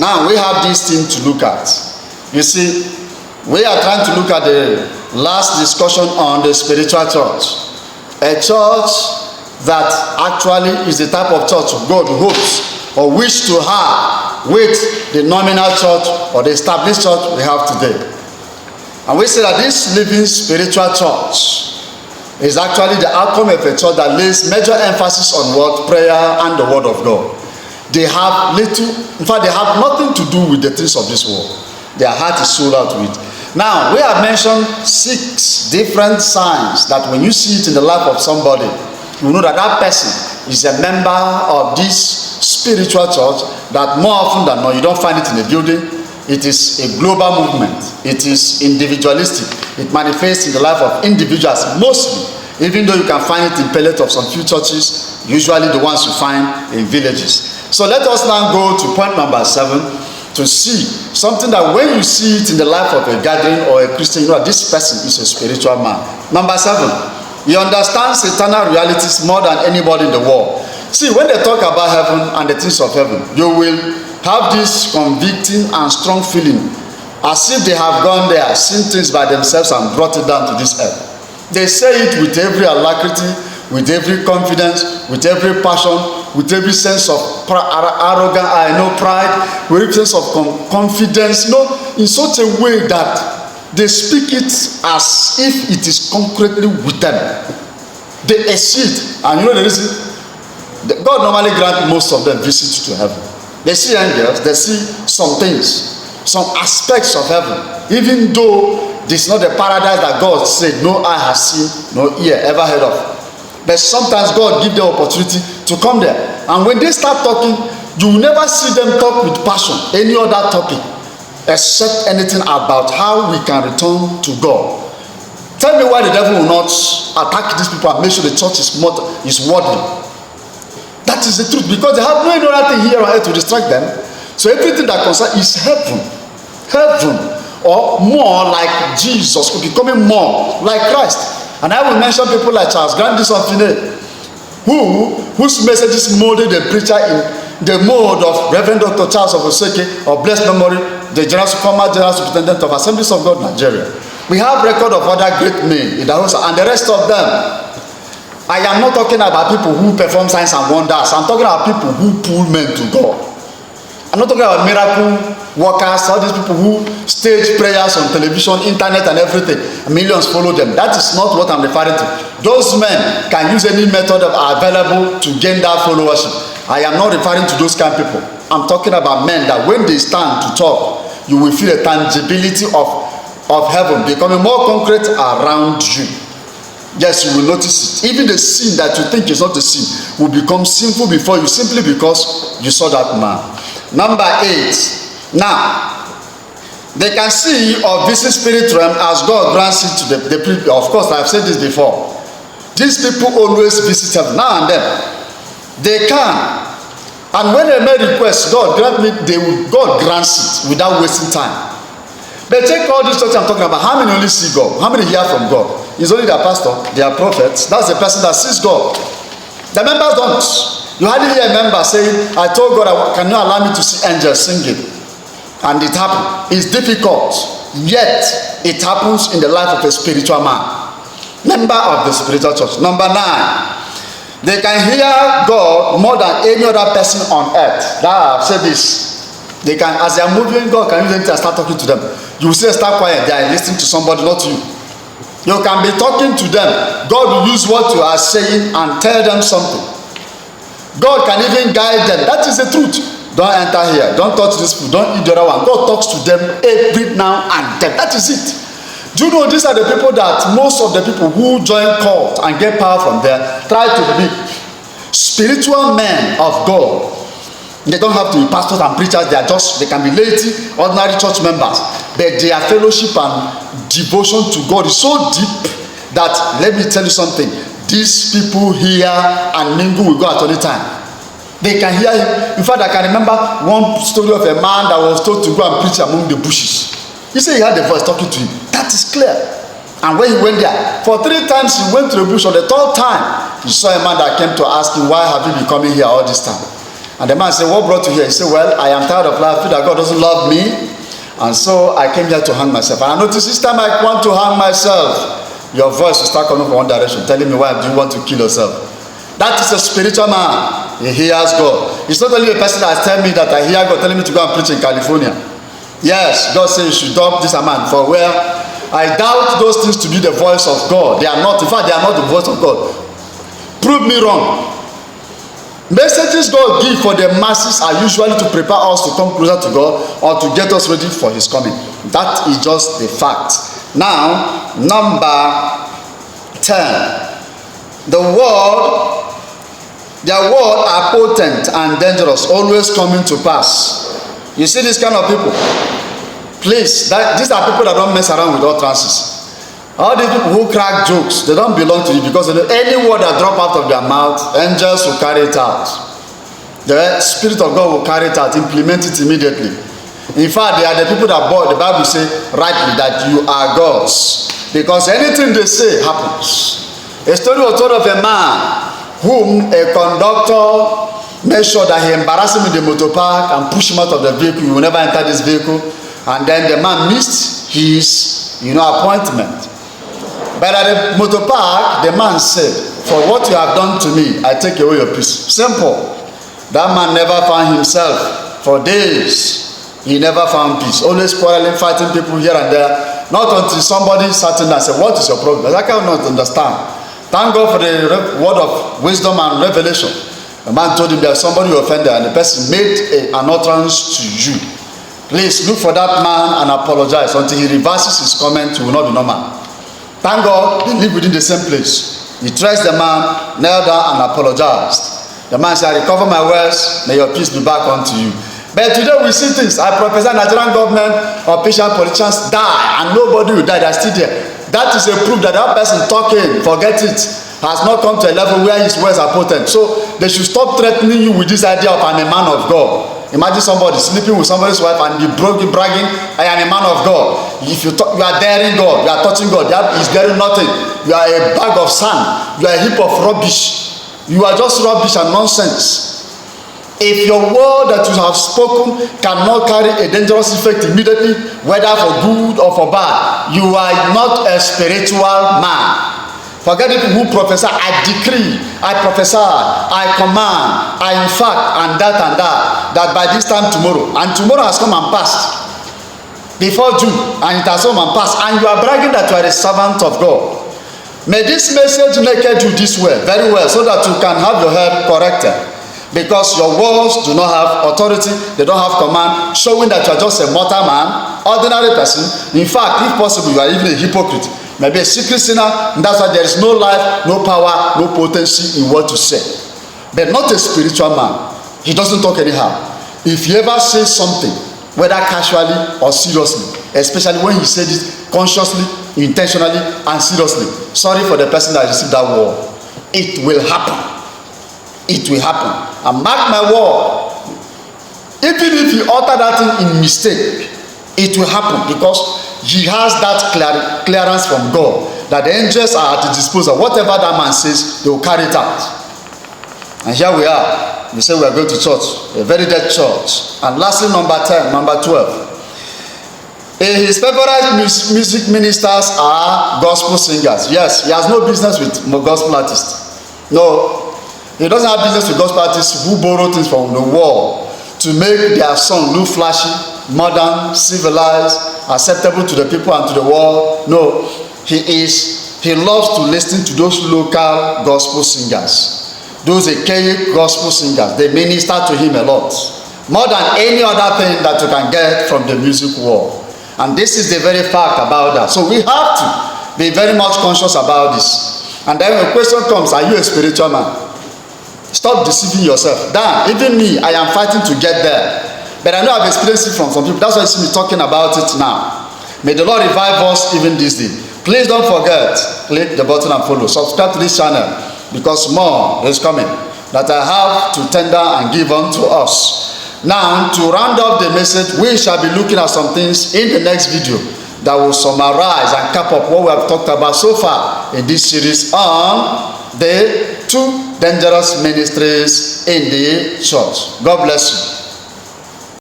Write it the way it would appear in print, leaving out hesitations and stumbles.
now we have this thing to look at. You see, we are trying to look at the last discussion on the spiritual church. A church that actually is the type of church God hopes or wish to have with the nominal church or the established church we have today. And we say that this living spiritual church is actually the outcome of a church that lays major emphasis on what? Prayer and the word of God. They have little, in fact, they have nothing to do with the things of this world. Their heart is sold out to it. Now, we have mentioned 6 different signs that when you see it in the life of somebody, you know that that person is a member of this spiritual church, that more often than not, you don't find it in a building. It is a global movement. It is individualistic. It manifests in the life of individuals mostly, even though you can find it in pellets of some few churches, usually the ones you find in villages. So let us now go to point number 7 to see something that when you see it in the life of a gathering or a Christian, you know that this person is a spiritual man. Number 7, he understands eternal realities more than anybody in the world. See, when they talk about heaven and the things of heaven, you will have this convicting and strong feeling as if they have gone there, seen things by themselves and brought it down to this earth. They say it with every alacrity, with every confidence, with every passion, with every sense of arrogance, pride, with every sense of confidence, in such a way that they speak it as if it is concretely with them. They see it, and you know the reason? God normally grants most of them visits to heaven. They see angels, they see some things, some aspects of heaven, even though this is not the paradise that God said no eye has seen, no ear ever heard of. But sometimes God gives them opportunity to come there. And when they start talking, you will never see them talk with passion, any other topic, except anything about how we can return to God. Tell me why the devil will not attack these people and make sure the church is worldly. That is the truth, because they have no other thing here on earth to distract them. So everything that concerns is heaven, or more like Jesus, becoming more like Christ. And I will mention people like Charles Grandi Sonfine, whose messages molded the preacher in the mode of Reverend Dr. Charles of Oseke, of blessed memory, the former General Superintendent of Assemblies of God, Nigeria. We have record of other great men in the house and the rest of them. I am not talking about people who perform signs and wonders. I'm talking about people who pull men to God. I'm not talking about miracle workers, all these people who stage prayers on television, internet and everything. Millions follow them. That is not what I'm referring to. Those men can use any method that are available to gain that followership. I am not referring to those kind of people. I'm talking about men that when they stand to talk, you will feel a tangibility of heaven becoming more concrete around you. Yes, you will notice it. Even the sin that you think is not a sin will become sinful before you, simply because you saw that man. Number 8. Now, they can see or visit spirit realm as God grants it to the people. Of course, I've said this before. These people always visit heaven now and then. They can. And when they make requests, God grants it without wasting time. But take all this church I'm talking about. How many only see God? How many hear from God? It's only their pastor, their prophets. That's the person that sees God. The members don't. You hardly hear a member saying, I told God, can you allow me to see angels singing? And it happened. It's difficult. Yet, it happens in the life of a spiritual man. Member of the spiritual church. Number 9. They can hear God more than any other person on earth. I've said this. They can, as they are moving, God can use anything and start talking to them. You will say, start quiet. They are listening to somebody, not you. You can be talking to them. God will use what you are saying and tell them something. God can even guide them. That is the truth. Don't enter here. Don't touch this food. Don't eat the other one. God talks to them every now and then. That is it. Do you know these are the people that most of the people who join cult and get power from there try to be spiritual men of God. They don't have to be pastors and preachers. They can be laity, ordinary church members. But their fellowship and devotion to God is so deep that, let me tell you something, these people hear and mingle with God at any time. They can hear him. In fact, I can remember one story of a man that was told to go and preach among the bushes. He said he had a voice talking to him. That is clear. And when he went there, for 3 times he went to the bush. On the 3rd time, he saw a man that came to ask him, why have you been coming here all this time? And the man said, what brought you here? He said, well, I am tired of life. I feel that God doesn't love me. And so I came here to hang myself. And I noticed this time I want to hang myself, your voice will start coming from one direction, telling me, why do you want to kill yourself? That is a spiritual man. He hears God. It's not only a person that tells me that I hear God telling me to go and preach in California. Yes, God says you should dump this amount for where I doubt those things to be the voice of God. They are not. In fact, they are not the voice of God. Prove me wrong. Messages God gives for the masses are usually to prepare us to come closer to God or to get us ready for his coming. That is just the fact. Now, number 10. Their word are potent and dangerous, always coming to pass. You see this kind of people? Please, these are people that don't mess around with utterances. All these people who crack jokes, they don't belong to you, because any word that drop out of their mouth, angels will carry it out. The Spirit of God will carry it out, implement it immediately. In fact, they are the people that the Bible say rightly that you are gods, because anything they say happens. A story was told of a man whom a conductor made sure that he embarrassed him in the motor park and pushed him out of the vehicle. He will never enter this vehicle. And then the man missed his, appointment. But at the motor park, the man said, for what you have done to me, I take away your peace. Simple. That man never found himself for days. He never found peace. Always quarreling, fighting people here and there. Not until somebody sat in and said, what is your problem? I cannot understand. Thank God for the word of wisdom and revelation. The man told him there's somebody who offended, and the person made an utterance to you. Please look for that man and apologize. Until he reverses his comment, he will not be normal. Thank God they live within the same place. He traced the man, knelt down and apologized. The man said, I recover my words, may your peace be back unto you. But today we see things. I prophesy Nigerian government or patient politicians die and nobody will die. They are still there. That is a proof that that person talking, forget it, has not come to a level where his words are potent. So they should stop threatening you with this idea of I'm a man of God. Imagine somebody sleeping with somebody's wife and be bragging, I am a man of God. If you are daring God, you are touching God, he's daring nothing. You are a bag of sand. You are a heap of rubbish. You are just rubbish and nonsense. If your word that you have spoken cannot carry a dangerous effect immediately, whether for good or for bad, you are not a spiritual man. Forget the people who prophesy, I decree, I prophesy, I command, I in fact, and that by this time tomorrow, and tomorrow has come and passed, before June, and it has come and passed, and you are bragging that you are a servant of God. May this message make you this way, very well, so that you can have your head corrected. Because your words do not have authority, they don't have command, showing that you are just a mortal man, ordinary person. In fact, if possible, you are even a hypocrite. Maybe a secret sinner, and that's why there is no life, no power, no potency in what to say. But not a spiritual man. He doesn't talk anyhow. If he ever says something, whether casually or seriously, especially when he said it consciously, intentionally, and seriously, sorry for the person that received that word. It will happen. It will happen. And mark my word, even if he uttered that thing in mistake, it will happen, because he has that clearance from God that the angels are at his disposal. Whatever that man says, they will carry it out. And here we are. We say we are going to church, a very dead church. And lastly, number 10, number 12. His favorite music ministers are gospel singers. Yes, he has no business with gospel artists. No, he doesn't have business with gospel artists who borrow things from the world to make their song look flashy, modern, civilized, acceptable to the people and to the world. No, he loves to listen to those local gospel singers, those archaic gospel singers. They minister to him a lot, more than any other thing that you can get from the music world. And this is the very fact about that. So we have to be very much conscious about this. And then the question comes, are you a spiritual man? Stop deceiving yourself. Damn, even me, I am fighting to get there. But I know I've experienced it from some people. That's why you see me talking about it now. May the Lord revive us even this day. Please don't forget, click the button and follow. Subscribe to this channel, because more is coming that I have to tender and give unto us. Now, to round up the message, we shall be looking at some things in the next video that will summarize and cap up what we have talked about so far in this series on the two dangerous ministries in the church. God bless you.